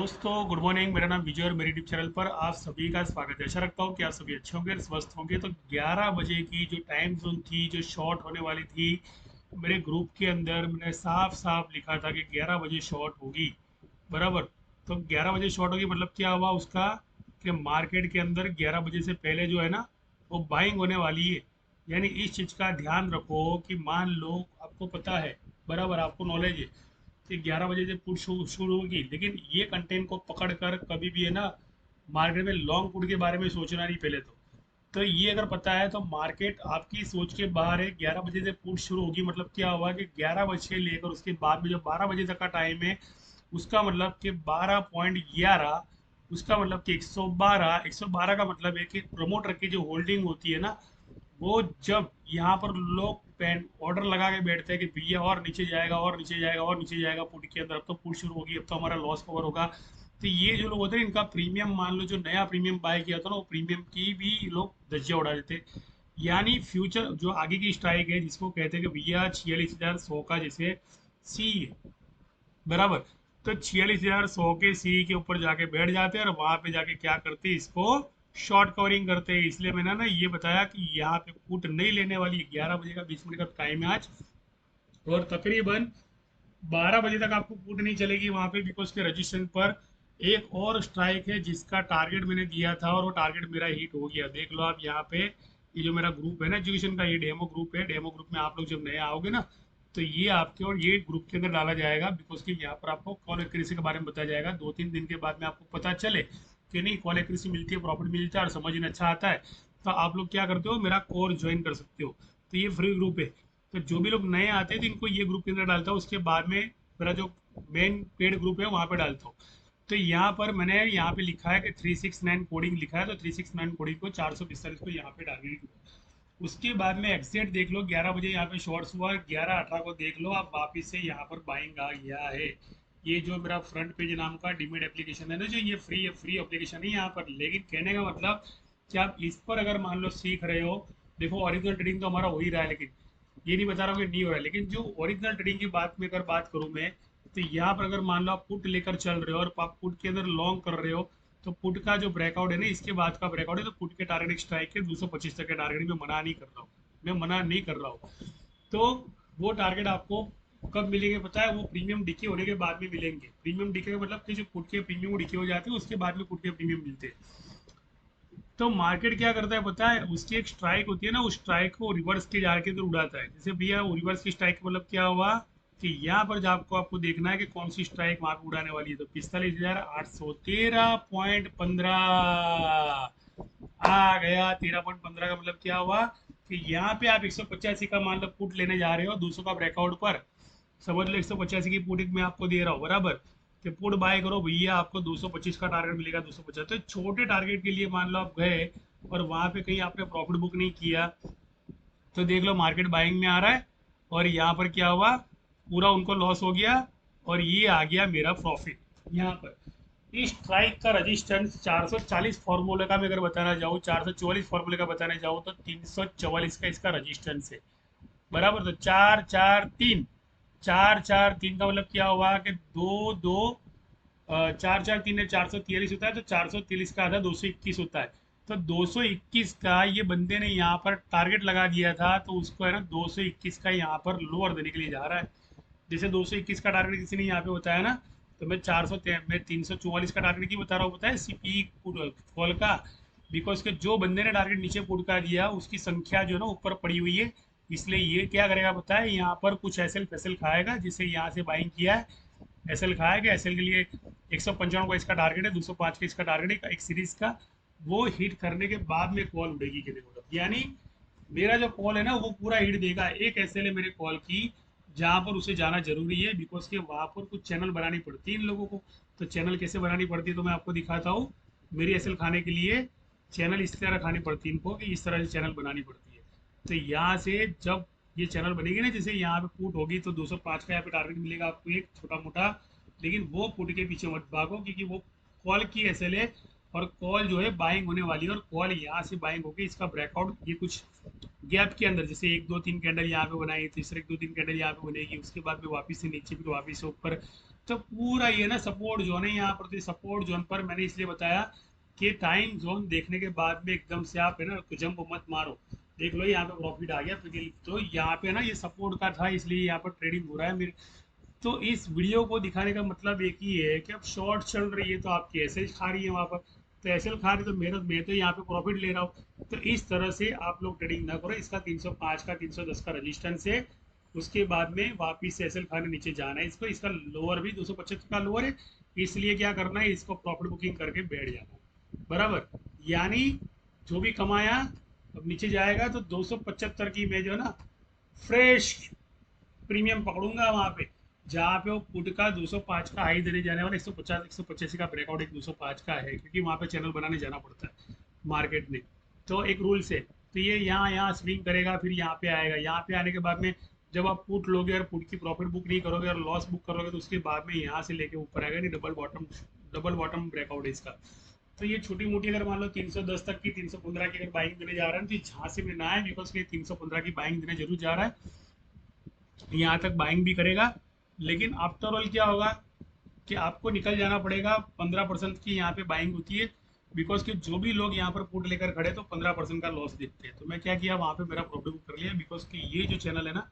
दोस्तों good morning. मेरा नाम विजय और मेरे यूट्यूब चैनल पर आप सभी का स्वागत है। आशा रखता हूँ कि आप सभी अच्छे होंगे, स्वस्थ होंगे। तो 11 बजे की जो टाइम जोन थी, जो शॉर्ट होने वाली थी, मेरे ग्रुप के अंदर मैंने साफ साफ लिखा था कि 11 बजे शॉर्ट होगी। बराबर। तो 11 बजे शॉर्ट होगी मतलब क्या हुआ उसका, कि मार्केट के अंदर 11 बजे से पहले जो है ना, वो बाइंग होने वाली है। यानी इस चीज़ का ध्यान रखो कि मान लो आपको पता है, बराबर, आपको नॉलेज है कि 11 बजे से पुट शुरू होगी, लेकिन ये कंटेंट को पकड़ कर कभी भी है ना, मार्केट में लॉन्ग पुट के बारे में सोचना नहीं पहले तो ये अगर पता है तो मार्केट आपकी सोच के बाहर है। 11 बजे से पुट शुरू होगी मतलब क्या हुआ कि 11 बजे से लेकर उसके बाद में जो 12 बजे तक का टाइम है, उसका मतलब कि 12.11, उसका मतलब कि 112, 112 का मतलब है कि प्रमोटर की जो होल्डिंग होती है ना, वो जब यहाँ पर लोग पेन ऑर्डर लगा के बैठते हैं कि भैया और नीचे जाएगा और नीचे जाएगा और नीचे जाएगा पुट के अंदर, अब तो पुट शुरू होगी, अब तो हमारा लॉस कवर होगा। तो ये जो लोग होते हैं इनका प्रीमियम, मान लो जो नया प्रीमियम बाय किया था ना, वो प्रीमियम की भी लोग धज्जियां उड़ा देते हैं। यानी फ्यूचर जो आगे की स्ट्राइक है, जिसको कहते हैं कि भैया 46,100 का जैसे सी है, बराबर। तो 46,100 के सी के ऊपर जाके बैठ जाते हैं और वहां पे जाके क्या करते हैं, इसको शॉर्ट कवरिंग करते हैं। इसलिए मैंने ना ये बताया कि यहाँ पे पुट नहीं लेने वाली है। 11 बजे का 20 मिनट का टाइम है आज, और तकरीबन 12 बजे तक आपको पुट नहीं चलेगी वहां पे, बिकॉज के रजिस्ट्रेशन पर एक और स्ट्राइक है जिसका टारगेट मैंने दिया था, और वो टारगेट मेरा हिट हो गया। देख लो आप यहाँ पे, ये जो मेरा ग्रुप है ना एजुकेशन का, ये डेमो ग्रुप है। डेमो ग्रुप में आप लोग जब नए आओगे ना, तो ये आपके और ये ग्रुप के अंदर डाला जाएगा, बिकॉज कि यहाँ पर आपको कॉल एक्यूरेसी के बारे में बताया जाएगा। 2-3 दिन के बाद में आपको पता चले कि नहीं कॉल एक्यूरेसी मिलती है, प्रॉफिट मिलता है और समझ में अच्छा आता है, तो आप लोग क्या करते हो, मेरा कोर्स ज्वाइन कर सकते हो। तो ये फ्री ग्रुप है। तो जो भी लोग नए आते हैं तो इनको ये ग्रुप के अंदर डालता हूँ, उसके बाद में मेरा जो मेन पेड ग्रुप है वहाँ पे डालता हूँ। तो यहाँ पर मैंने यहाँ पे लिखा है कि 369 कोडिंग लिखा है, तो 369 कोडिंग को 445 को यहाँ पे टारगेट हुआ। उसके बाद में एग्जैक्ट देख लो 11 बजे यहाँ पे शॉर्ट्स हुआ, 11:18 को देख लो आप, वापिस से यहाँ पर बाइंग आ गया है। ये जो मेरा फ्रंट पेज नाम का डीमेट एप्लीकेशन है ना, जो ये फ्री एप्लीकेशन है यहाँ पर, लेकिन कहने का मतलब कि आप इस पर अगर मान लो सीख रहे हो, देखो ओरिजिनल ट्रेडिंग तो हमारा हो ही रहा है, लेकिन ये नहीं बता रहा हूँ कि नहीं हो रहा है, लेकिन जो ओरिजिनल ट्रेडिंग की बात में अगर बात करूँ मैं, तो यहाँ पर अगर मान लो आप पुट लेकर चल रहे हो और आप पुट के अंदर लॉन्ग कर रहे हो, तो पुट का जो ब्रेकआउट है ना, इसके बाद का ब्रेकआउट है, तो पुट के टारगेट स्ट्राइक के 225 तक के टारगेट में मना नहीं कर रहा हूँ, मैं मना नहीं कर रहा हूँ। तो वो टारगेट आपको कब मिलेंगे पता है, वो प्रीमियम डिके होने के बाद में मिलेंगे। प्रीमियम डिके का मतलब कि जो पुट के प्रीमियम डिके हो जाते हैं उसके बाद में पुट के प्रीमियम मिलते हैं। तो मार्केट क्या करता है पता है, उसकी एक स्ट्राइक होती है ना, उस स्ट्राइक को रिवर्स के जार के अंदर उड़ाता है। जैसे भैया रिवर्स की स्ट्राइक का मतलब क्या हुआ, कि यहाँ पर जब आपको देखना है कि कौन सी स्ट्राइक वहां पे उड़ाने वाली है, तो 45,813.15 आ गया। 13.15 का मतलब क्या हुआ, कि यहाँ पे आप 185 का मान लो पुट लेने जा रहे हो 200 का ब्रेकआउट पर, समझ लो 185 की पुट मैं आपको दे रहा हूँ, बराबर। कि पुट बाय करो भैया, आपको 225 का टारगेट मिलेगा, 250। तो छोटे टारगेट के लिए मान लो आप गए और वहां पे कहीं आपने प्रॉफिट बुक नहीं किया, तो देख लो मार्केट बाइंग में आ रहा है, और यहाँ पर क्या हुआ, पूरा उनको लॉस हो गया, और ये आ गया मेरा प्रॉफिट यहाँ पर। इस स्ट्राइक का रजिस्टेंस 440 फार्मूले का मैं अगर बताना चाहूँ, 444 फार्मूले का बताना चाहूँ, तो 344 का इसका रजिस्टेंस है, बराबर। तो 443, 443 का मतलब क्या हुआ कि दो दो, 443 है, 443 होता है, तो 443 का आधा 221 होता है। तो 221 का ये बंदे ने यहाँ पर टारगेट लगा दिया था, तो उसको है ना 221 का यहाँ पर लोअर देने के लिए जा रहा है। जैसे 221 का टारगेट किसी ने यहाँ पे बताया ना, तो मैं 344 का टारगेट की बता रहा हूँ, बताया सीपी कॉल का। बिकॉज के जो बंदे ने टारगेट नीचे पुट का दिया उसकी संख्या जो है ना ऊपर पड़ी हुई है, इसलिए ये क्या करेगा पता है, यहाँ पर कुछ एसएल फैसल खाएगा, जिसे यहाँ से बाइंग किया है, एसएल खाएगा। एसएल के लिए 195 का इसका टारगेट है, 205 का इसका टारगेट है एक सीरीज का। वो हिट करने के बाद में कॉल उड़ेगी कि देखो, यानी मेरा जो कॉल है ना वो पूरा हिट देगा। एक एसएल है मेरे कॉल की, जहाँ पर उसे जाना जरूरी है, बिकॉज के वहाँ पर कुछ चैनल बनानी पड़ती है इन लोगों को। तो चैनल कैसे बनानी पड़ती है तो मैं आपको दिखाता हूँ। मेरी एसएल खाने के लिए चैनल इस तरह खानी पड़ती है इनको, कि इस तरह से चैनल बनानी पड़ती है। तो यहाँ से जब ये चैनल बनेगी ना, जैसे यहाँ पे पुट होगी तो 205 का यहाँ पे टारगेट मिलेगा आपको एक छोटा मोटा, लेकिन वो पुट के पीछे मत भागो, क्योंकि वो कॉल की एसएल है, और कॉल जो है बाइंग होने वाली है, और कॉल यहाँ से बाइंग होगी, इसका ब्रेकआउट ये कुछ गैप के अंदर, जैसे 1 2 3 कैंडल यहाँ पे बनाई, तीसरे 1 2 3 कैंडल यहाँ पे बनेगी, उसके बाद में वापस से नीचे, फिर वापस से ऊपर, तो पूरा ये ना सपोर्ट जोन है यहाँ पर, तो सपोर्ट जोन पर मैंने इसलिए बताया कि टाइम जोन देखने के बाद में एकदम से आप है ना जंप मत मारो। देख लो यहाँ पे प्रॉफिट आ गया फिर, तो यहाँ पे ना ये सपोर्ट का था इसलिए यहाँ पर ट्रेडिंग हो रहा है मेरे। तो इस वीडियो को दिखाने का मतलब एक ही है कि अब शॉर्ट चल रही है तो आपकी एसएल खा रही है वहाँ पर, तो एसएल खा रही है तो मेरा मैं तो यहाँ पे प्रॉफिट ले रहा हूँ। तो इस तरह से आप लोग ट्रेडिंग ना करो। इसका 305 का 310 का रजिस्टेंस है, उसके बाद में वापिस से एसएल खाने नीचे जाना है इसको। इसका लोअर भी 275 का लोअर है, इसलिए क्या करना है, इसको प्रॉफिट बुकिंग करके बैठ जाना है बराबर। यानी जो भी कमाया अब नीचे जाएगा तो 275 की मैं जो है ना फ्रेश प्रीमियम पकड़ूंगा वहां पे, जहाँ पे वो पुट का 205 का हाई देने जाने वाला 150 185 का ब्रेकआउट एक 205 का है, क्योंकि वहां पे चैनल बनाने जाना पड़ता है मार्केट में। तो एक रूल से तो ये यहाँ यहाँ स्विंग करेगा फिर यहाँ पे आएगा। यहाँ पे आने के बाद में जब आप पुट लोगे और पुट की प्रॉफिट बुक नहीं करोगे और लॉस बुक करोगे तो उसके बाद में यहाँ से लेके ऊपर आएगा। नहीं डबल बॉटम ब्रेकआउट है इसका। तो ये छोटी मोटी अगर मान लो 310 तक की 315 की अगर बाइंग देने जा रहा है तो झांसे में ना है, बिकॉज के 315 की बाइंग देने जरूर जा रहा है, यहाँ तक बाइंग भी करेगा। लेकिन आफ्टर ऑल क्या होगा कि आपको निकल जाना पड़ेगा। 15% की यहाँ पे बाइंग होती है, बिकॉज कि जो भी लोग यहाँ पर पुट लेकर खड़े तो 15% का लॉस देखते हैं। तो मैं क्या किया, वहाँ पे मेरा प्रॉफिट बुक कर लिया, बिकॉज कि ये जो चैनल है ना,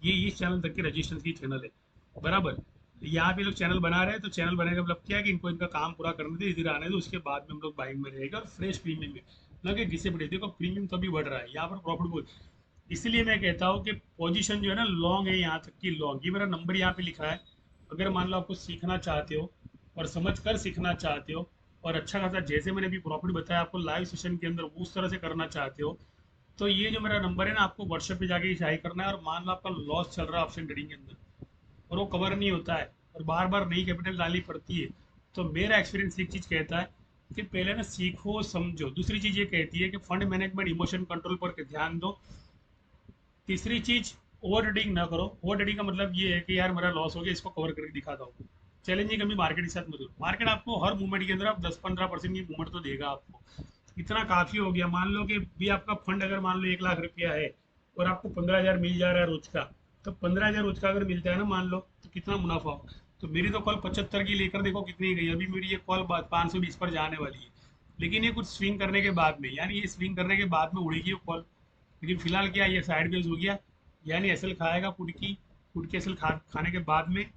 ये इस चैनल तक की रजिस्ट्रेशन की चैनल है बराबर। यहाँ पे लोग चैनल बना रहे हैं, तो चैनल बनाने का मतलब क्या है कि इनको इनका काम पूरा करने दे, इधर आने दो, उसके बाद में हम लोग बाइंग में रहेगा और फ्रेश प्रीमियम में ना कि घिसे पड़े। देखो प्रीमियम तो भी बढ़ रहा है यहाँ पर प्रॉफिट। इसलिए मैं कहता हूँ कि पोजीशन जो है ना लॉन्ग है, यहाँ तक की लॉन्ग। ये मेरा नंबर यहाँ पे लिखा है। अगर मान लो आपको सीखना चाहते हो और समझ कर सीखना चाहते हो और अच्छा खासा जैसे मैंने अभी प्रॉफिट बताया आपको लाइव सेशन के अंदर उस तरह से करना चाहते हो, तो ये जो मेरा नंबर है ना, आपको व्हाट्सएप पे जाके हाई करना है। और मान लो आपका लॉस चल रहा है ऑप्शन ट्रेडिंग के अंदर और वो कवर नहीं होता है और बार बार नई कैपिटल डालनी पड़ती है, तो मेरा एक्सपीरियंस एक चीज़ कहता है कि पहले ना सीखो समझो। दूसरी चीज़ ये कहती है कि फंड मैनेजमेंट इमोशन कंट्रोल पर ध्यान दो। तीसरी चीज, ओवर ट्रेडिंग ना करो। ओवर ट्रेडिंग का मतलब ये है कि यार मेरा लॉस हो गया, इसको कवर करके दिखाता हूँ। चैलेंजिंग कभी मार्केट के साथ मत करो। मार्केट आपको हर मूवमेंट के अंदर आप 10-15% की मूवमेंट तो देगा आपको, इतना काफी हो गया। मान लो कि भी आपका फंड अगर मान लो 1 लाख रुपया है और आपको 15,000 मिल जा रहा है रोज का, तो 15,000 रोज का अगर मिलता है ना मान लो, तो कितना मुनाफा हो। तो मेरी तो कॉल 75 की लेकर देखो कितनी गई। अभी मेरी ये कॉल 520 पर जाने वाली है, लेकिन ये कुछ स्विंग करने के बाद में, यानी ये स्विंग करने के बाद में उड़ेगी वो कॉल। लेकिन फिलहाल क्या, ये साइड वेज हो गया, यानी एसएल खाएगा पुट की एसएल खाने के बाद में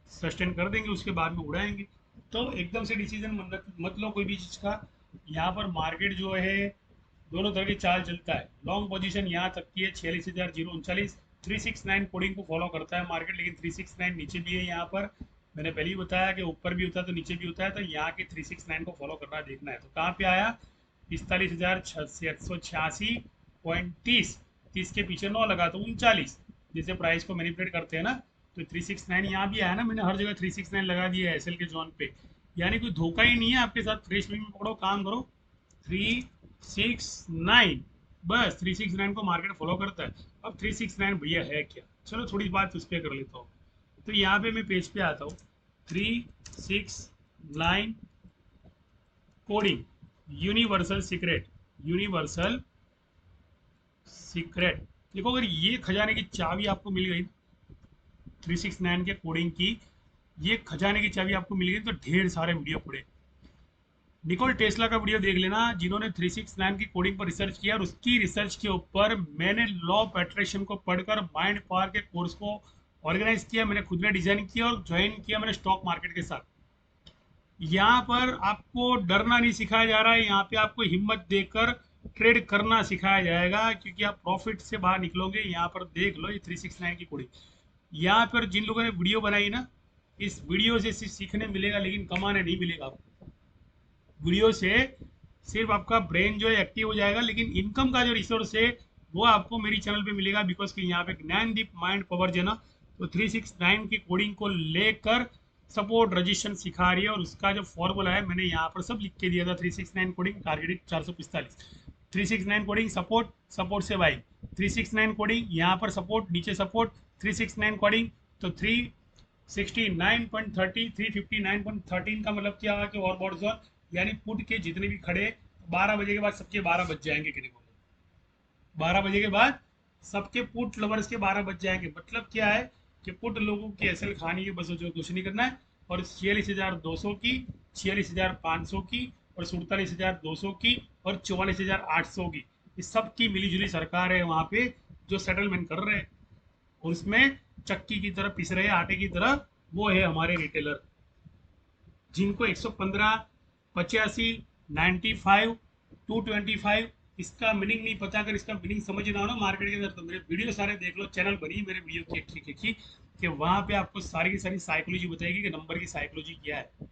सस्टेन कर देंगे, उसके बाद में उड़ाएंगे। तो एकदम से डिसीजन मत लो कोई भी चीज़ का। यहाँ पर मार्केट जो है दोनों तरह की चाल चलता है। लॉन्ग पोजीशन यहाँ तक की है 46,039, 369 कोडिंग को फॉलो करता है मार्केट, लेकिन 369 नीचे भी है यहाँ पर। मैंने पहले ही बताया कि ऊपर भी होता है तो नीचे भी होता है, तो यहाँ के 369 को फॉलो करना देखना है। तो कहाँ पे आया, 45,686.30, 30 के पीछे 9 लगा तो 39, जैसे प्राइस को मैनिपुलेट करते हैं ना। तो 369 यहाँ भी आया ना, मैंने हर जगह 369 लगा दिया है एसएल के जोन पे। यानी कोई धोखा ही नहीं है आपके साथ। फ्रेश में पकड़ो, काम करो। 369, बस 369 को मार्केट फॉलो करता है। अब 369 भैया है क्या, चलो थोड़ी बात उस पर कर लेता हूँ। तो यहाँ पे मैं पेज पे आता हूँ, 369 coding universal secret, universal secret. देखो अगर ये खजाने की चाबी आपको मिल गई 369 के कोडिंग की, ये खजाने की चाबी आपको मिल गई, तो ढेर सारे वीडियो पड़े। निकोल टेस्ला का वीडियो देख लेना, जिन्होंने 369 की कोडिंग पर रिसर्च किया, और उसकी रिसर्च के ऊपर मैंने लॉ ऑफ अट्रैक्शन को पढ़कर माइंड पावर के कोर्स को ऑर्गेनाइज किया, मैंने खुद ने डिजाइन किया और ज्वाइन किया मैंने स्टॉक मार्केट के साथ। यहाँ पर आपको डरना नहीं सिखाया जा रहा है, यहाँ पे आपको हिम्मत देकर ट्रेड करना सिखाया जाएगा, क्योंकि आप प्रॉफिट से बाहर निकलोगे। यहाँ पर देख लो ये 369 की कोडिंग, यहाँ पर जिन लोगों ने वीडियो बनाई ना, इस वीडियो से सिर्फ सीखने मिलेगा लेकिन कमाने नहीं मिलेगा आपको। वीडियो से सिर्फ आपका ब्रेन जो है एक्टिव हो जाएगा, लेकिन इनकम का जो रिसोर्स है वो आपको मेरी चैनल पे मिलेगा, बिकॉज कि यहाँ पे ज्ञानदीप माइंड पावर जो है ना, तो 369 की कोडिंग को लेकर सपोर्ट रजिस्ट्रेशन सिखा रही है। और उसका जो फॉर्मूला है मैंने यहाँ पर सब लिख के दिया था। 369 coding targeted 445, 369 coding support, support से बाई, 369 कोडिंग यहाँ पर सपोर्ट, नीचे सपोर्ट, 369 कोडिंग, तो 369.30, 359.13 का मतलब क्या हुआ कि ओवरबॉट जोन, यानी पुट के जितने भी खड़े 12 बजे के बाद सबके 12 बज जाएंगे। कितने को 12 बजे के बाद सबके पुट लवर्स के 12 बज जाएंगे। मतलब क्या है कि पुट लोगों की एसएल खानी है, बस जो कुछ नहीं करना है। और 46,200 की, 46,500 की, और 47,200 की, और 44,800 की, इस सब की मिलीजुली सरकार है वहाँ पे जो सेटलमेंट कर रहे हैं। और उसमें चक्की की तरह पिस रहे हैं, आटे की तरह, वो है हमारे रिटेलर, जिनको 115, 85, 95, 225, इसका मीनिंग नहीं पता। अगर इसका मीनिंग समझ ना हो ना मार्केट के अंदर, तो मेरे वीडियो सारे देख लो, चैनल बनी मेरे वीडियो की एक कि वहाँ पे आपको सारी की सारी साइकोलॉजी बताएगी कि नंबर की साइकोलॉजी क्या है।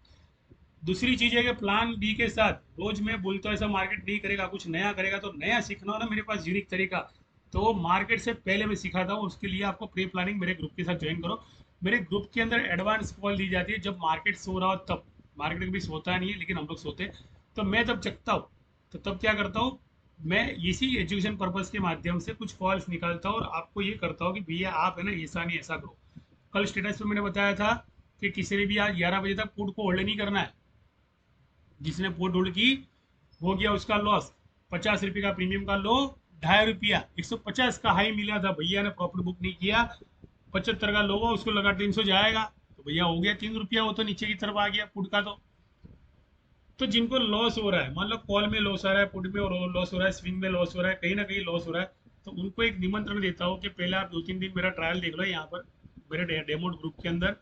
दूसरी चीज है कि प्लान बी के साथ रोज मैं बोलता हूँ ऐसा मार्केट नहीं करेगा, कुछ नया करेगा। तो नया सीखना हो ना, मेरे पास यूनिक तरीका, तो मार्केट से पहले मैं सिखाता हूँ। उसके लिए आपको प्री प्लानिंग मेरे ग्रुप के साथ ज्वाइन करो। मेरे ग्रुप के अंदर एडवांस कॉल दी जाती है जब मार्केट सो रहा हो तब। मार्केट कभी सोता नहीं है, लेकिन हम लोग सोते हैं। तो मैं जब जगता हूँ तो तब क्या करता हूँ, मैं इसी एजुकेशन पर्पज के माध्यम से कुछ कॉल्स निकालता हूँ और आपको ये करता हूँ कि भैया आप है ना ऐसा नहीं ऐसा करो। कल स्टेटस पे मैंने बताया था कि किसी ने भी आज 11 बजे तक पुट को होल्ड नहीं करना है। जिसने पुट होल्ड की हो गया उसका लॉस। 50 रुपये का प्रीमियम का लो, 2.5 रुपया, 150 का हाई मिला था, भैया ने प्रॉफिट बुक नहीं किया। 75 का लो हुआ, उसको लगा 300 जाएगा, तो भैया हो गया 3 रुपया, वो तो नीचे की तरफ आ गया पुट का। तो जिनको लॉस हो रहा है, मान लो कॉल में लॉस हो रहा है, पुट में लॉस हो रहा है, स्विंग में लॉस हो रहा है, कहीं ना कहीं लॉस हो रहा है, तो उनको एक निमंत्रण देता हूँ कि पहले आप 2-3 दिन मेरा ट्रायल देख लो यहाँ पर मेरे डेमो ग्रुप के अंदर।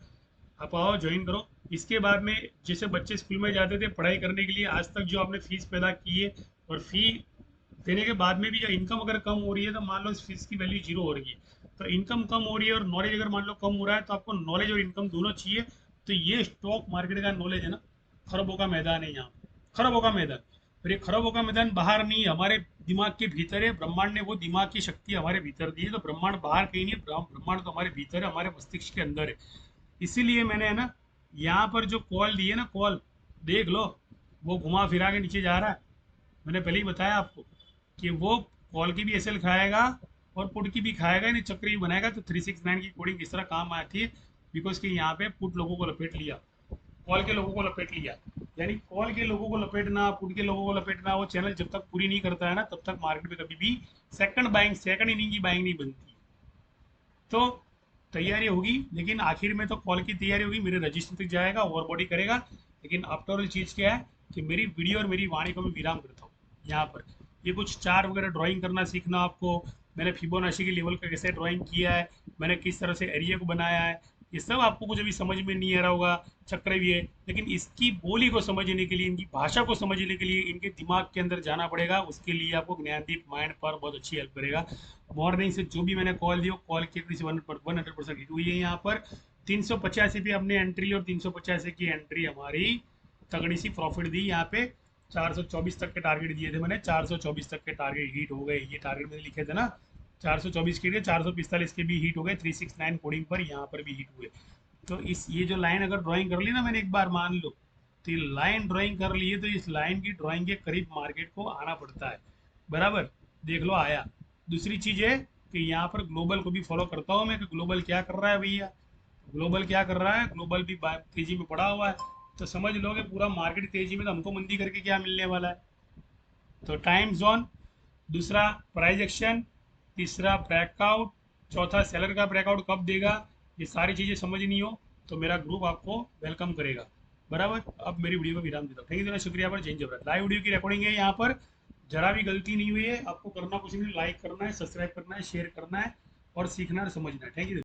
आप आओ, ज्वाइन करो। इसके बाद में जैसे बच्चे स्कूल में जाते थे पढ़ाई करने के लिए, आज तक जो आपने फीस पैदा की है, और फी देने के बाद में भी इनकम अगर कम हो रही है, तो मान लो इस फीस की वैल्यू जीरो हो रही है। तो इनकम कम हो रही है और नॉलेज अगर मान लो कम हो रहा है, तो आपको नॉलेज और इनकम दोनों चाहिए। तो ये स्टॉक मार्केट का नॉलेज है ना, खरबों का मैदान है यहाँ, खरबों का मैदान। और ये खरबों का मैदान बाहर नहीं है, हमारे दिमाग के भीतर है। ब्रह्मांड ने वो दिमाग की शक्ति हमारे भीतर दी है। तो ब्रह्मांड बाहर कहीं नहीं है, ब्रह्मांड तो हमारे भीतर है, हमारे मस्तिष्क के अंदर है। इसीलिए मैंने है ना यहाँ पर जो कॉल दी है ना, कॉल देख लो, वो घुमा फिरा के नीचे जा रहा है। मैंने पहले ही बताया आपको कि वो कॉल की भी एसएल खाएगा और पुट की भी खाएगा, नहीं चक्री भी बनाएगा। तो 369 की कोडिंग किस तरह काम आती है, बिकॉज कि यहाँ पे पुट लोगों को लपेट लिया, कॉल के लोगों को लपेट लिया। यानी कॉल के लोगों को लपेटना, पुट के लोगों को लपेटना, वो चैनल जब तक पूरी नहीं करता है ना, तब तक मार्केट में कभी भी सेकंड इनिंग की बाइंग नहीं बनती। तो तैयारी होगी, लेकिन आखिर में तो कॉल की तैयारी होगी, मेरे रजिस्टर तक जाएगा, ओवर बॉडी करेगा। लेकिन आफ्टर ऑल चीज़ क्या है कि मेरी वीडियो और मेरी वाणी को मैं विराम करता हूँ यहाँ पर। ये कुछ चार्ट वगैरह ड्राइंग करना सीखना आपको, मैंने फिबोनाची के लेवल का कैसे ड्राइंग किया है, मैंने किस तरह से एरिया को बनाया है, ये सब आपको कुछ अभी समझ में नहीं आ रहा होगा, चक्र भी है। लेकिन इसकी बोली को समझने के लिए, इनकी भाषा को समझने के लिए इनके दिमाग के अंदर जाना पड़ेगा। उसके लिए आपको ज्ञानदीप माइंड पर बहुत अच्छी हेल्प करेगा। मॉर्निंग से जो भी मैंने कॉल दी, कॉल की एक्यूरेसी 100% हिट हुई है यहाँ पर। 385 पे हमने एंट्री, और 385 की एंट्री हमारी तगड़ी सी प्रॉफिट दी यहाँ पे। 424 तक के टारगेट दिए थे मैंने, 424 तक के टारगेट हिट हो गए। ये टारगेट मैंने लिखे थे ना, 424 के लिए 445 के भी हिट हो गए, 369 कोडिंग पर यहाँ पर भी हिट हुए। तो इस ये जो लाइन अगर ड्राइंग कर ली ना मैंने, एक बार मान लो, तो ये लाइन ड्राइंग कर ली है, तो इस लाइन की ड्राइंग के करीब मार्केट को आना पड़ता है। बराबर, देख लो आया। दूसरी चीज़ है कि यहाँ पर ग्लोबल को भी फॉलो करता हूँ मैं, कि ग्लोबल क्या कर रहा है भैया, ग्लोबल क्या कर रहा है, ग्लोबल भी तेजी में पड़ा हुआ है। तो समझ लो कि पूरा मार्केट तेजी में, तो हमको मंदी करके क्या मिलने वाला है। तो टाइम जोन, दूसरा प्राइस एक्शन, तीसरा ब्रेकआउट, चौथा सेलर का ब्रेकआउट कब देगा, ये सारी चीज़ें समझनी हो तो मेरा ग्रुप आपको वेलकम करेगा। बराबर, अब मेरी वीडियो को विराम देता हूँ। थैंक यू देना, शुक्रिया पर जैन जबरत। लाइव वीडियो की रिकॉर्डिंग है यहाँ पर, जरा भी गलती नहीं हुई है। आपको करना कुछ नहीं, लाइक करना है, सब्सक्राइब करना है, शेयर करना है, और सीखना और समझना है। Thank you.